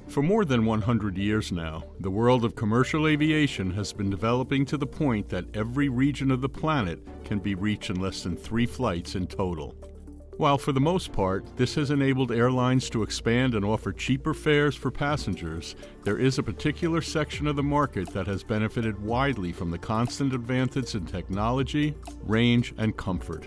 For more than 100 years now, the world of commercial aviation has been developing to the point that every region of the planet can be reached in less than 3 flights in total. While for the most part, this has enabled airlines to expand and offer cheaper fares for passengers, there is a particular section of the market that has benefited widely from the constant advances in technology, range, and comfort.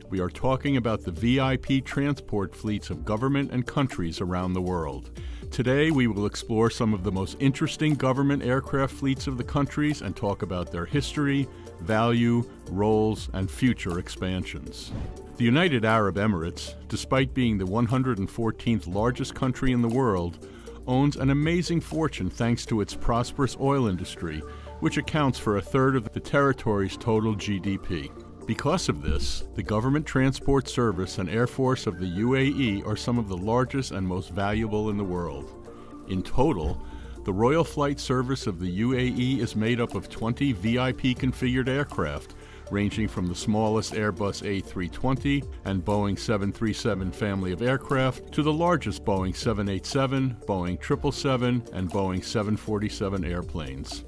We are talking about the VIP transport fleets of government and countries around the world. Today, we will explore some of the most interesting government aircraft fleets of the countries and talk about their history, value, roles, and future expansions. The United Arab Emirates, despite being the 114th largest country in the world, owns an amazing fortune thanks to its prosperous oil industry, which accounts for a third of the territory's total GDP. Because of this, the Government Transport Service and Air Force of the UAE are some of the largest and most valuable in the world. In total, the Royal Flight Service of the UAE is made up of 20 VIP-configured aircraft, ranging from the smallest Airbus A320 and Boeing 737 family of aircraft to the largest Boeing 787, Boeing 777, and Boeing 747 airplanes.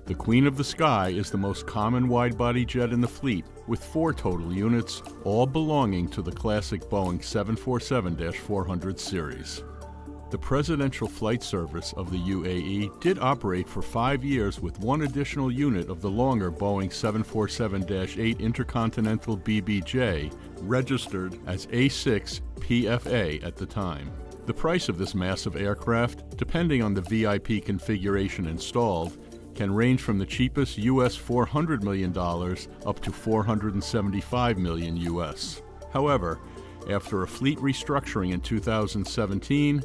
The Queen of the Sky is the most common wide-body jet in the fleet, with 4 total units, all belonging to the classic Boeing 747-400 series. The Presidential Flight Service of the UAE did operate for 5 years with 1 additional unit of the longer Boeing 747-8 Intercontinental BBJ, registered as A6 PFA at the time. The price of this massive aircraft, depending on the VIP configuration installed, can range from the cheapest US $400 million up to $475 million US. However, after a fleet restructuring in 2017,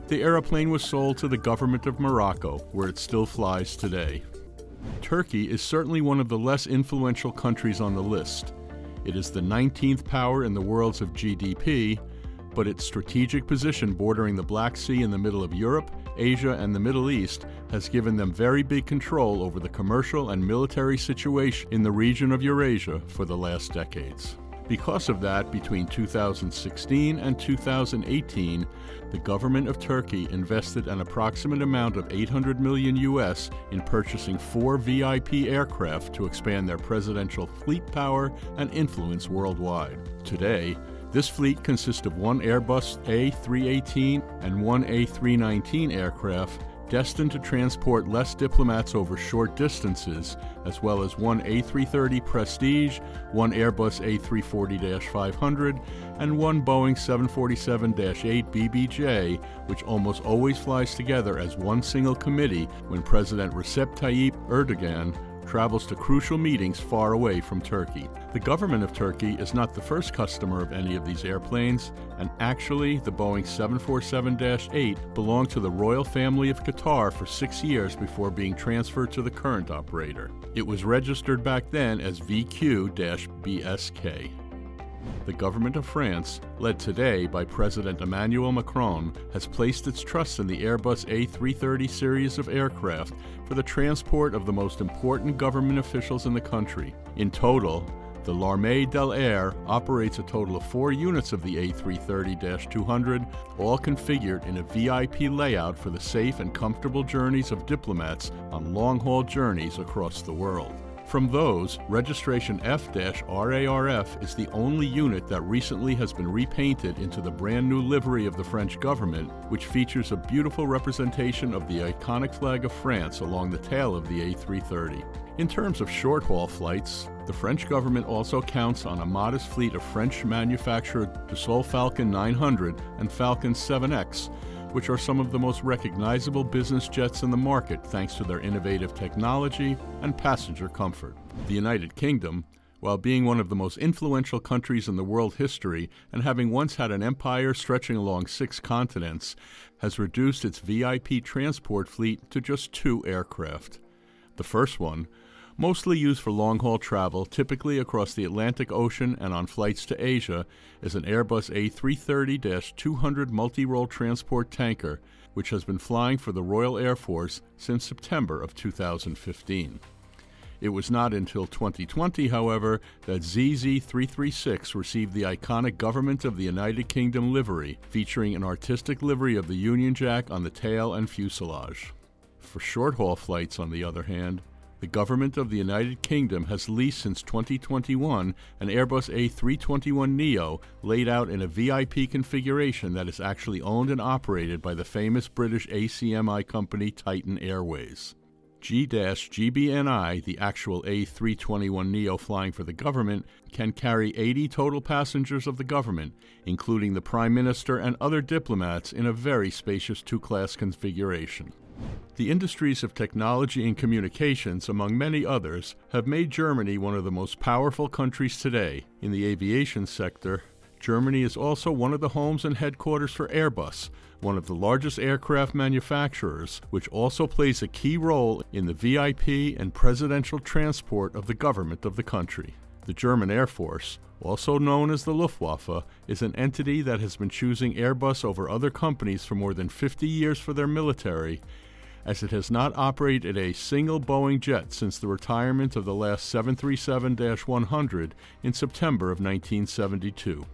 the airplane was sold to the government of Morocco, where it still flies today. Turkey is certainly one of the less influential countries on the list. It is the 19th power in the world of GDP, but its strategic position bordering the Black Sea in the middle of Europe, Asia, and the Middle East has given them very big control over the commercial and military situation in the region of Eurasia for the last decades. Because of that, between 2016 and 2018, the government of Turkey invested an approximate amount of $800 million US in purchasing 4 VIP aircraft to expand their presidential fleet power and influence worldwide. Today, this fleet consists of 1 Airbus A318 and 1 A319 aircraft destined to transport less diplomats over short distances, as well as 1 A330 Prestige, 1 Airbus A340-500, and 1 Boeing 747-8 BBJ, which almost always flies together as one single committee when President Recep Tayyip Erdogan travels to crucial meetings far away from Turkey. The government of Turkey is not the first customer of any of these airplanes, and actually the Boeing 747-8 belonged to the royal family of Qatar for 6 years before being transferred to the current operator. It was registered back then as VQ-BSK. The government of France, led today by President Emmanuel Macron, has placed its trust in the Airbus A330 series of aircraft for the transport of the most important government officials in the country. In total, the L'Armée de l'Air operates a total of 4 units of the A330-200, all configured in a VIP layout for the safe and comfortable journeys of diplomats on long-haul journeys across the world. From those, registration F-RARF is the only unit that recently has been repainted into the brand new livery of the French government, which features a beautiful representation of the iconic flag of France along the tail of the A330. In terms of short-haul flights, the French government also counts on a modest fleet of French-manufactured Dassault Falcon 900 and Falcon 7X, which are some of the most recognizable business jets in the market thanks to their innovative technology and passenger comfort. The United Kingdom, while being one of the most influential countries in the world history and having once had an empire stretching along 6 continents, has reduced its VIP transport fleet to just 2 aircraft. The first one, mostly used for long-haul travel, typically across the Atlantic Ocean and on flights to Asia, is an Airbus A330-200 multi-role transport tanker, which has been flying for the Royal Air Force since September of 2015. It was not until 2020, however, that ZZ336 received the iconic Government of the United Kingdom livery, featuring an artistic livery of the Union Jack on the tail and fuselage. For short-haul flights, on the other hand, the Government of the United Kingdom has leased since 2021 an Airbus A321neo laid out in a VIP configuration that is actually owned and operated by the famous British ACMI company Titan Airways. G-GBNI, the actual A321neo flying for the government, can carry 80 total passengers of the government, including the Prime Minister and other diplomats, in a very spacious two-class configuration. The industries of technology and communications, among many others, have made Germany one of the most powerful countries today. In the aviation sector, Germany is also one of the homes and headquarters for Airbus, one of the largest aircraft manufacturers, which also plays a key role in the VIP and presidential transport of the government of the country. The German Air Force, also known as the Luftwaffe, is an entity that has been choosing Airbus over other companies for more than 50 years for their military, as it has not operated a single Boeing jet since the retirement of the last 737-100 in September of 1972.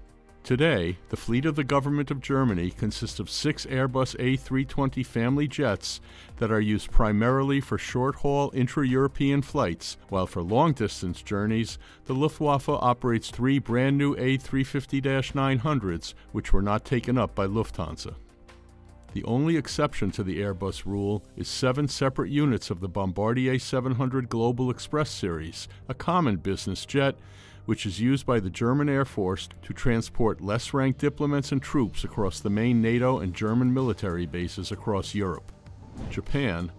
Today, the fleet of the government of Germany consists of 6 Airbus A320 family jets that are used primarily for short-haul intra-European flights, while for long-distance journeys, the Luftwaffe operates 3 brand-new A350-900s, which were not taken up by Lufthansa. The only exception to the Airbus rule is 7 separate units of the Bombardier 700 Global Express series, a common business jet, which is used by the German Air Force to transport less-ranked diplomats and troops across the main NATO and German military bases across Europe. Japan,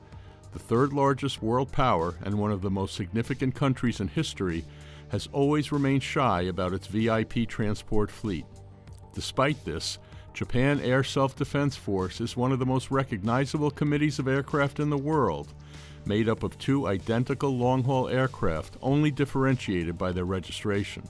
the third largest world power and one of the most significant countries in history, has always remained shy about its VIP transport fleet. Despite this, Japan Air Self-Defense Force is one of the most recognizable committees of aircraft in the world, made up of 2 identical long-haul aircraft, only differentiated by their registration.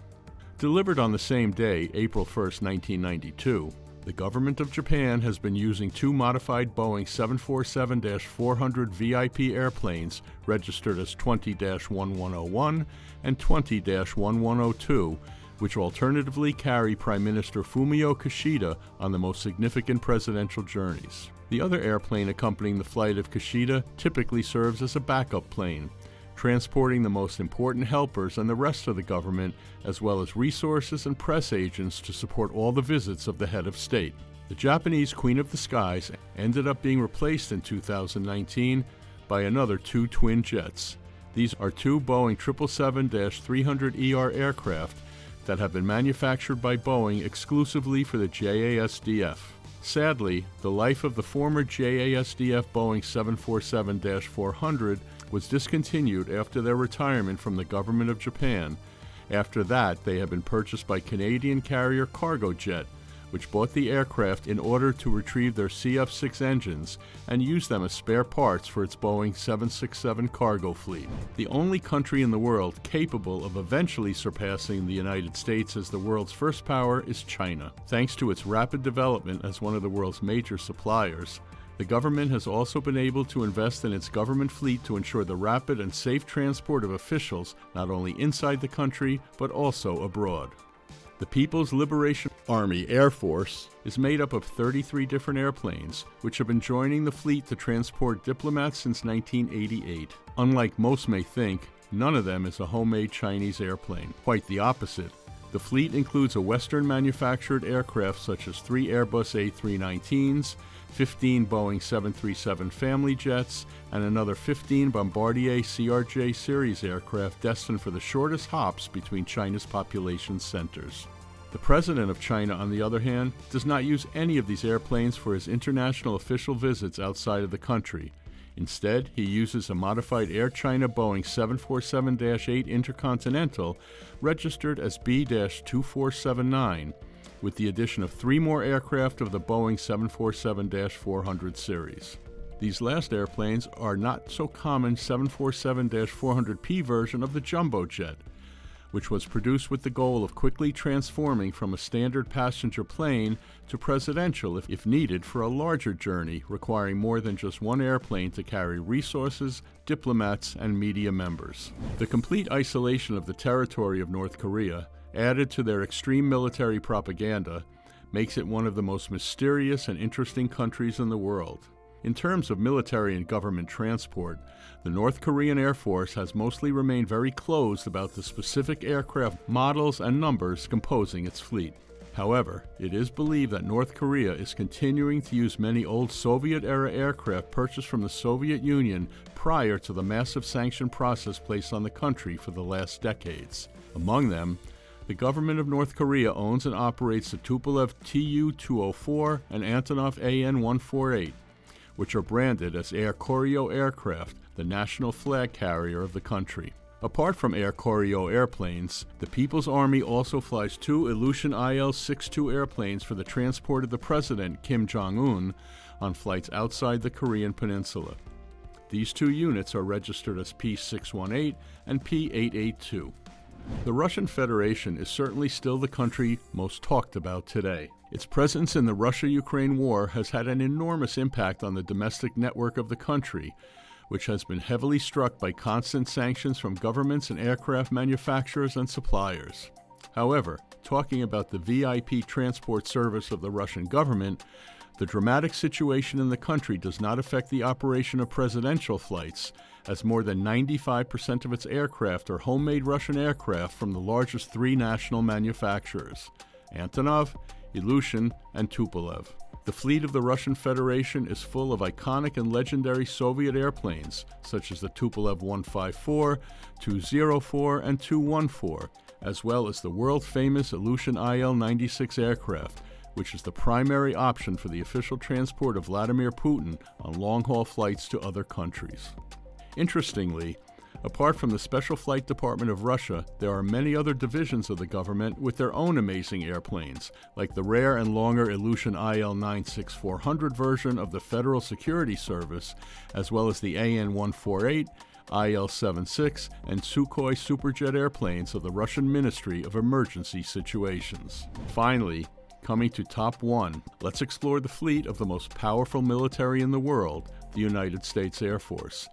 Delivered on the same day, April 1, 1992, the government of Japan has been using 2 modified Boeing 747-400 VIP airplanes registered as 20-1101 and 20-1102, which alternatively carry Prime Minister Fumio Kishida on the most significant presidential journeys. The other airplane accompanying the flight of Kishida typically serves as a backup plane, transporting the most important helpers and the rest of the government, as well as resources and press agents to support all the visits of the head of state. The Japanese Queen of the Skies ended up being replaced in 2019 by another 2 twin jets. These are 2 Boeing 777-300ER aircraft that have been manufactured by Boeing exclusively for the JASDF. Sadly, the life of the former JASDF Boeing 747-400 was discontinued after their retirement from the government of Japan. After that, they have been purchased by Canadian carrier Cargojet, which bought the aircraft in order to retrieve their CF6 engines and use them as spare parts for its Boeing 767 cargo fleet. The only country in the world capable of eventually surpassing the United States as the world's first power is China. Thanks to its rapid development as one of the world's major suppliers, the government has also been able to invest in its government fleet to ensure the rapid and safe transport of officials not only inside the country but also abroad. The People's Liberation Army Air Force is made up of 33 different airplanes, which have been joining the fleet to transport diplomats since 1988. Unlike most may think, none of them is a homemade Chinese airplane. Quite the opposite. The fleet includes a Western-manufactured aircraft such as 3 Airbus A319s, 15 Boeing 737 family jets, and another 15 Bombardier CRJ series aircraft destined for the shortest hops between China's population centers. The President of China, on the other hand, does not use any of these airplanes for his international official visits outside of the country. Instead, he uses a modified Air China Boeing 747-8 Intercontinental registered as B-2479, with the addition of 3 more aircraft of the Boeing 747-400 series. These last airplanes are not so common 747-400P version of the jumbo jet. which was produced with the goal of quickly transforming from a standard passenger plane to presidential if needed for a larger journey requiring more than just one airplane to carry resources, diplomats, and media members. The complete isolation of the territory of North Korea, added to their extreme military propaganda, makes it one of the most mysterious and interesting countries in the world. In terms of military and government transport, the North Korean Air Force has mostly remained very closed about the specific aircraft models and numbers composing its fleet. However, it is believed that North Korea is continuing to use many old Soviet-era aircraft purchased from the Soviet Union prior to the massive sanction process placed on the country for the last decades. Among them, the government of North Korea owns and operates the Tupolev Tu-204 and Antonov An-148, which are branded as Air Koryo aircraft, the national flag carrier of the country. Apart from Air Koryo airplanes, the People's Army also flies two Ilyushin Il-62 airplanes for the transport of the President, Kim Jong-un, on flights outside the Korean peninsula. These two units are registered as P-618 and P-882. The Russian Federation is certainly still the country most talked about today. Its presence in the Russia-Ukraine war has had an enormous impact on the domestic network of the country, which has been heavily struck by constant sanctions from governments and aircraft manufacturers and suppliers. However, talking about the VIP transport service of the Russian government, the dramatic situation in the country does not affect the operation of presidential flights, as more than 95% of its aircraft are homemade Russian aircraft from the largest three national manufacturers: Antonov, Ilyushin, and Tupolev. The fleet of the Russian Federation is full of iconic and legendary Soviet airplanes, such as the Tupolev 154, 204, and 214, as well as the world-famous Ilyushin Il-96 aircraft, which is the primary option for the official transport of Vladimir Putin on long-haul flights to other countries. Interestingly, apart from the Special Flight Department of Russia, there are many other divisions of the government with their own amazing airplanes, like the rare and longer Ilyushin Il-96-400 version of the Federal Security Service, as well as the An-148, Il-76, and Sukhoi Superjet airplanes of the Russian Ministry of Emergency Situations. Finally, coming to top one, let's explore the fleet of the most powerful military in the world, the United States Air Force.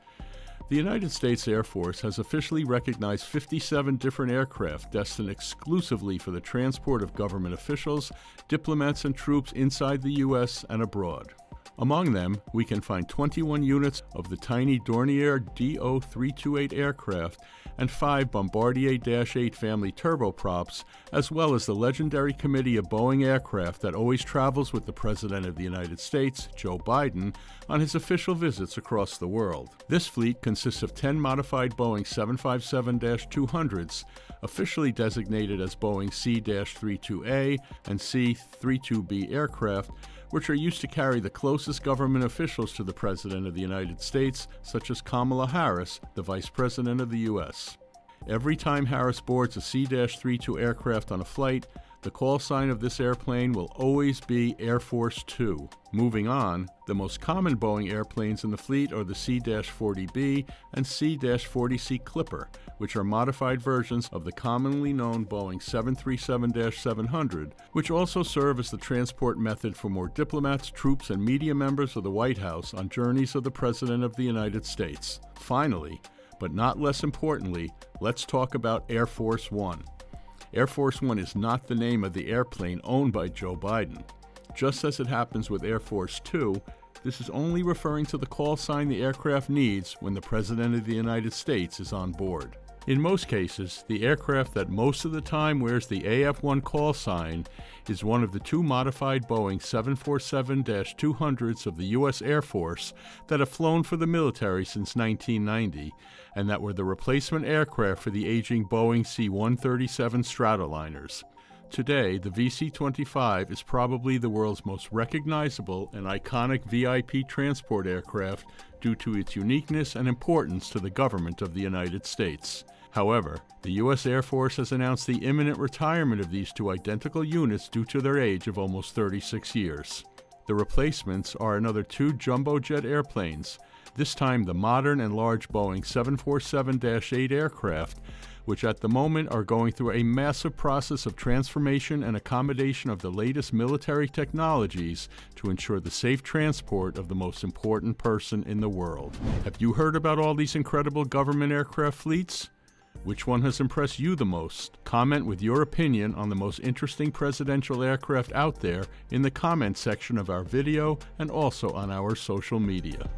The United States Air Force has officially recognized 57 different aircraft destined exclusively for the transport of government officials, diplomats, and troops inside the U.S. and abroad. Among them, we can find 21 units of the tiny Dornier Do-328 aircraft and 5 Bombardier Dash 8 family turboprops, as well as the legendary committee of Boeing aircraft that always travels with the President of the United States, Joe Biden, on his official visits across the world. This fleet consists of 10 modified Boeing 757-200s, officially designated as Boeing C-32A and C-32B aircraft, which are used to carry the closest government officials to the President of the United States, such as Kamala Harris, the Vice President of the U.S. Every time Harris boards a C-32 aircraft on a flight, the call sign of this airplane will always be Air Force 2. Moving on, the most common Boeing airplanes in the fleet are the C-40B and C-40C Clipper, which are modified versions of the commonly known Boeing 737-700, which also serve as the transport method for more diplomats, troops, and media members of the White House on journeys of the President of the United States. Finally, but not less importantly, let's talk about Air Force One. Air Force One is not the name of the airplane owned by Joe Biden. Just as it happens with Air Force Two, this is only referring to the call sign the aircraft needs when the President of the United States is on board. In most cases, the aircraft that most of the time wears the AF-1 call sign is one of the two modified Boeing 747-200s of the U.S. Air Force that have flown for the military since 1990, and that were the replacement aircraft for the aging Boeing C-137 Stratoliners. Today, the VC-25 is probably the world's most recognizable and iconic VIP transport aircraft due to its uniqueness and importance to the government of the United States. However, the U.S. Air Force has announced the imminent retirement of these two identical units due to their age of almost 36 years. The replacements are another two jumbo jet airplanes, this time the modern and large Boeing 747-8 aircraft, which at the moment are going through a massive process of transformation and accommodation of the latest military technologies to ensure the safe transport of the most important person in the world. Have you heard about all these incredible government aircraft fleets? Which one has impressed you the most? Comment with your opinion on the most interesting presidential aircraft out there in the comment section of our video and also on our social media.